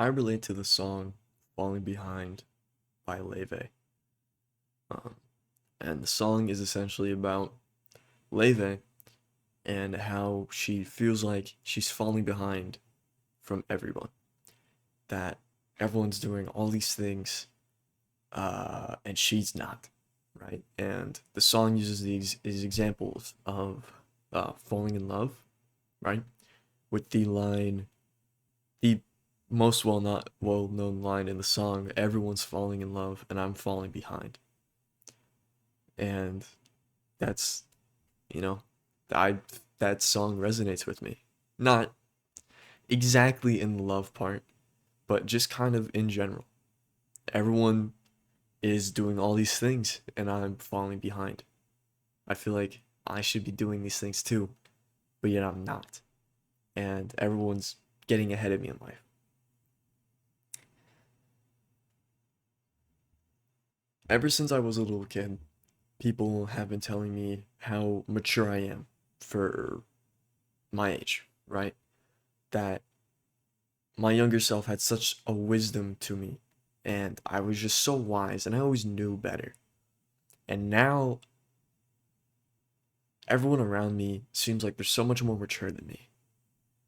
I relate to the song Falling Behind by Leve. Um, and the song is essentially about Leve and how she feels like she's falling behind from everyone. That everyone's doing all these things, and she's not, right? And the song uses these examples of falling in love, right? With the line, the most well known line in the song, everyone's falling in love and I'm falling behind. And that's, you know, I that song resonates with me. Not exactly in the love part, but just kind of in general. Everyone is doing all these things and I'm falling behind. I feel like I should be doing these things too, but yet I'm not. And everyone's getting ahead of me in life. Ever since I was a little kid, people have been telling me how mature I am for my age, right? That my younger self had such a wisdom to me, and I was just so wise, and I always knew better. And now everyone around me seems like they're so much more mature than me.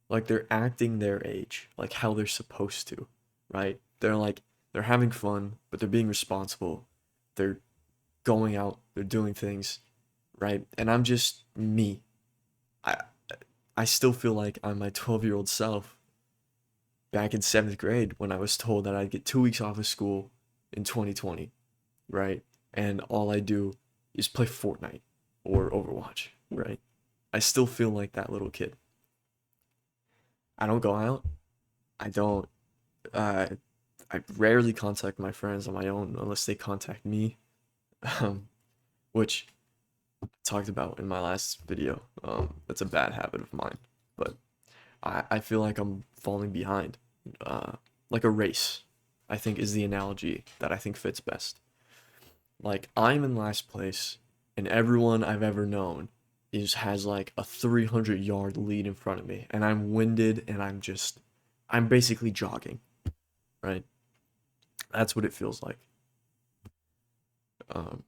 Like they're acting their age, like how they're supposed to, right? They're having fun, but they're being responsible. They're going out, they're doing things, right? And I'm just me. I I still feel like I'm my 12-year-old self back in 7th grade when I was told that I'd get 2 weeks off of school in 2020, right? And all I do is play Fortnite or Overwatch, right? I still feel like that little kid. I don't go out. I don't, uh, I rarely contact my friends on my own unless they contact me, um, which I talked about in my last video. That's a bad habit of mine, but I feel like I'm falling behind, uh, like a race, I think is the analogy that I think fits best. Like I'm in last place, and everyone I've ever known is has like a 300-yard lead in front of me, and I'm winded, and I'm basically jogging, right? That's what it feels like. Um,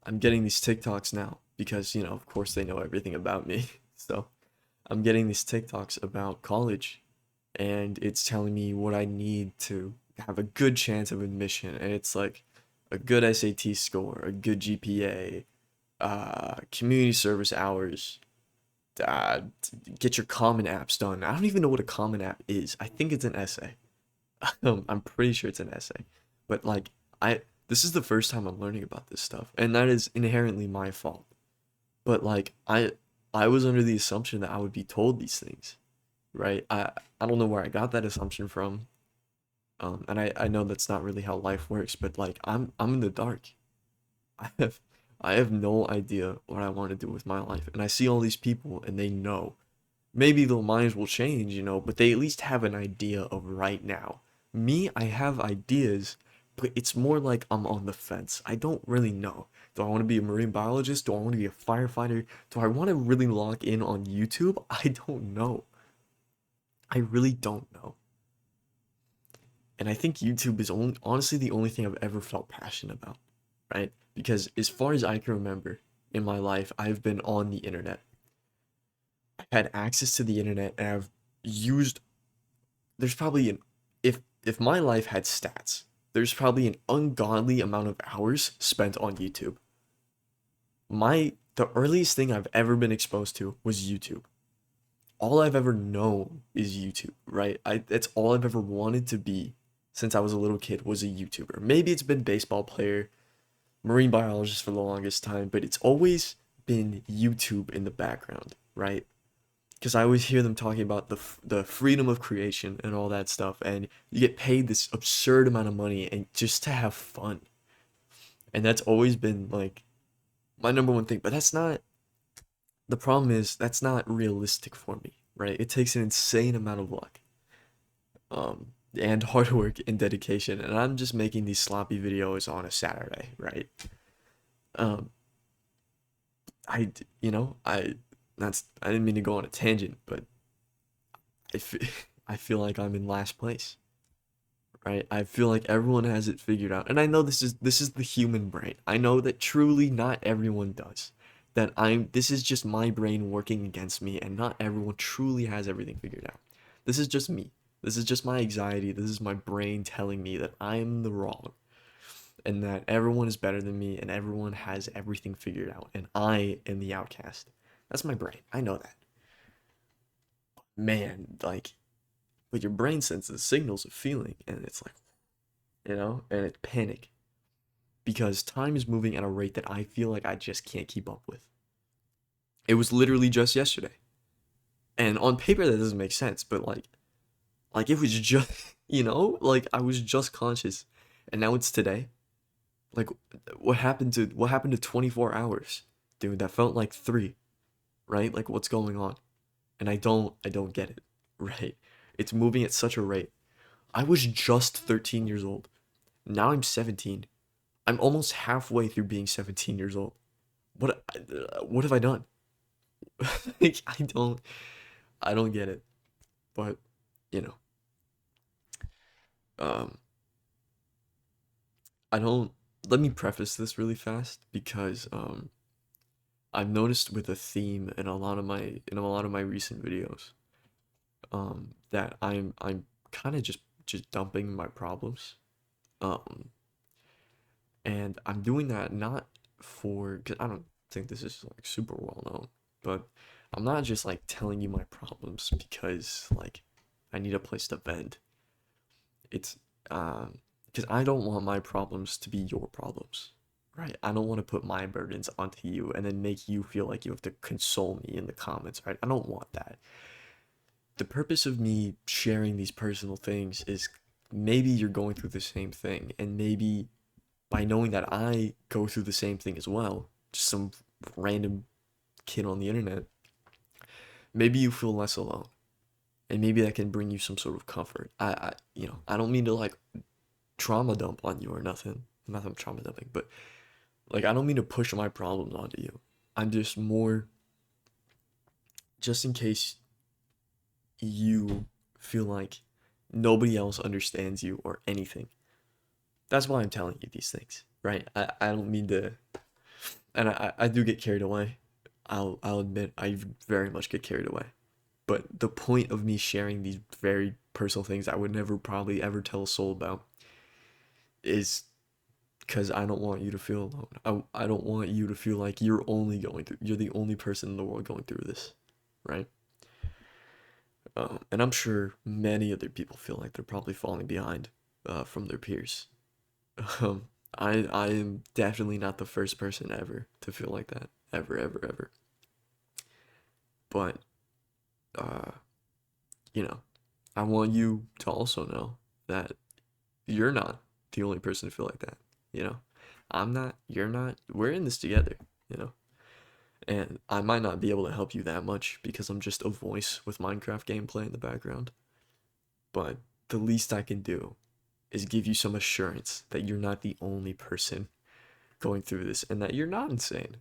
I'm getting these TikToks now because of course they know everything about me, so I'm getting these TikToks about college and it's telling me what I need to have a good chance of admission. And it's like a good SAT score, a good GPA, community service hours, uh, get your common apps done. I don't even know what a common app is. I think it's an essay. I'm pretty sure it's an essay. But like, I this is the first time I'm learning about this stuff, and that is inherently my fault. But like, I was under the assumption that I would be told these things, right? I don't know where I got that assumption from. And I know that's not really how life works, but like I'm in the dark. I have I have no idea what I want to do with my life. And I see all these people and they know. Maybe their minds will change, but they at least have an idea of right now. Me, I have ideas, but it's more like I'm on the fence. I don't really know. Do I want to be a marine biologist? Do I want to be a firefighter? Do I want to really lock in on YouTube? I don't know. I really don't know. And I think YouTube is honestly the only thing I've ever felt passionate about, right? Because as far as I can remember in my life, I've been on the internet. I've had access to the internet and I've used there's probably an if my life had stats, there's probably an ungodly amount of hours spent on YouTube. The earliest thing I've ever been exposed to was YouTube. All I've ever known is YouTube, right? That's all I've ever wanted to be since I was a little kid was a YouTuber. Maybe it's been baseball player, marine biologist for the longest time, but it's always been YouTube in the background, right? Because I always hear them talking about the freedom of creation and all that stuff, and you get paid this absurd amount of money and just to have fun, and that's always been like my number one thing. But that's not the problem. Is that's not realistic for me, right? It takes an insane amount of luck, and hard work and dedication, and I'm just making these sloppy videos on a Saturday, right? Um, I that's I didn't mean to go on a tangent, but I I feel like I'm in last place, right? I feel like everyone has it figured out. And I know this is the human brain. I know that truly not everyone does. That this is just my brain working against me, and not everyone truly has everything figured out. This is just me. This is just my anxiety. This is my brain telling me that I'm the wrong, and that everyone is better than me, and everyone has everything figured out, and I am the outcast. That's my brain. I know that. Man, like, but your brain senses signals of feeling, and it's like, and it's panic because time is moving at a rate that I feel like I just can't keep up with. It was literally just yesterday. And on paper that doesn't make sense, but like it was just, like I was just conscious, and now it's today. Like what happened to 24 hours? Dude, that felt like 3, right? Like what's going on? And I don't get it, right? It's moving at such a rate. I was just 13 years old. Now I'm 17. I'm almost halfway through being 17 years old. What have I done? Like, I don't get it. But, you know, um I don't let me preface this really fast because I've noticed with a theme in a lot of my recent videos that I'm kind of just dumping my problems. Um and I'm doing that not for cuz I don't think this is like super well known, but I'm not just like telling you my problems because like I need a place to vent. It's because I don't want my problems to be your problems, right? I don't want to put my burdens onto you and then make you feel like you have to console me in the comments, right? I don't want that. The purpose of me sharing these personal things is maybe you're going through the same thing, and maybe by knowing that I go through the same thing as well, just some random kid on the internet, maybe you feel less alone. And maybe that can bring you some sort of comfort. I don't mean to like trauma dump on you or nothing. Not that I'm trauma dumping, but like I don't mean to push my problems onto you. I'm just more just in case you feel like nobody else understands you or anything. That's why I'm telling you these things, right? I don't mean to, and I do get carried away. I'll admit I very much get carried away. But the point of me sharing these very personal things I would never probably ever tell a soul about is because I don't want you to feel alone. I don't want you to feel like you're the only person in the world going through this, right? And I'm sure many other people feel like they're probably falling behind from their peers. I am definitely not the first person ever to feel like that, ever, ever, ever. But uh, you know, I want you to also know that you're not the only person to feel like that. You know, I'm not, you're not, we're in this together, you know. And I might not be able to help you that much because I'm just a voice with Minecraft gameplay in the background. But the least I can do is give you some assurance that you're not the only person going through this and that you're not insane.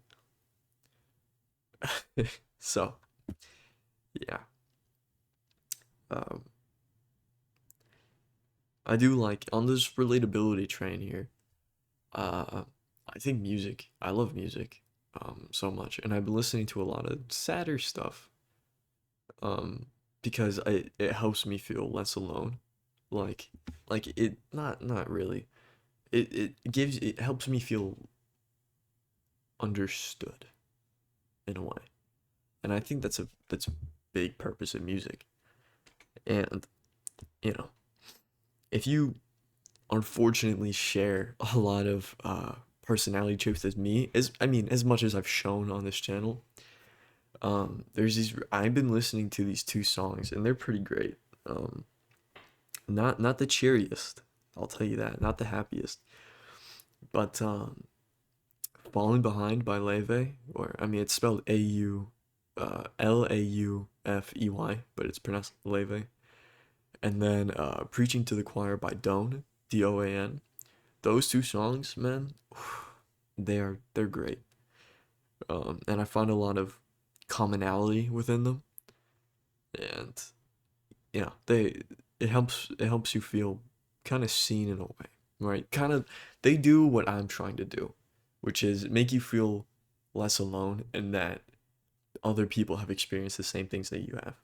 So, yeah. Um, I do like on this relatability train here. I think music. I love music, so much, and I've been listening to a lot of sadder stuff, um, because it helps me feel less alone. Like, like it not really. It helps me feel understood in a way, and I think that's a big purpose of music. And you know, if you unfortunately share a lot of personality traits as me, as much as I've shown on this channel. There's these I've been listening to these 2 songs and they're pretty great. Um, not the cheeriest, I'll tell you that, not the happiest, but "Falling Behind" by Leve, or I mean it's spelled Laufey, but it's pronounced Leve, and then "Preaching to the Choir" by Doan, Doan. Those 2 songs, man, they're great. And I find a lot of commonality within them, and you know, it helps you feel kind of seen in a way, right? Kind of they do what I'm trying to do, which is make you feel less alone and that other people have experienced the same things that you have.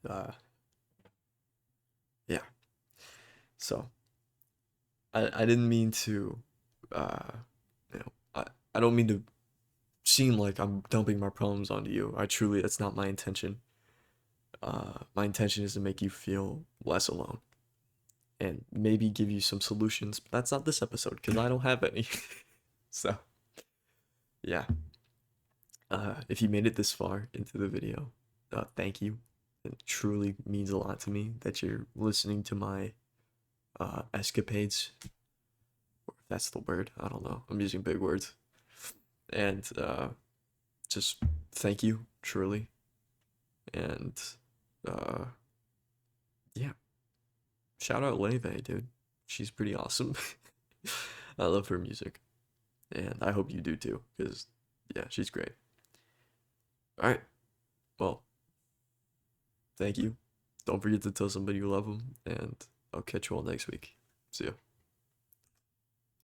Uh, yeah. So I didn't mean to, uh, I don't mean to seem like I'm dumping my problems onto you. I truly, that's not my intention. My intention is to make you feel less alone and maybe give you some solutions. But that's not this episode because I don't have any. So yeah, if you made it this far into the video, thank you. It truly means a lot to me that you're listening to my escapades. Or if that's the word, I don't know. I'm using big words. And just thank you, truly. And uh, yeah, shout out Leve, dude. She's pretty awesome. I love her music, and I hope you do too, because yeah, she's great. All right, well, thank you. Don't forget to tell somebody you love them, and I'll catch you all next week. See ya.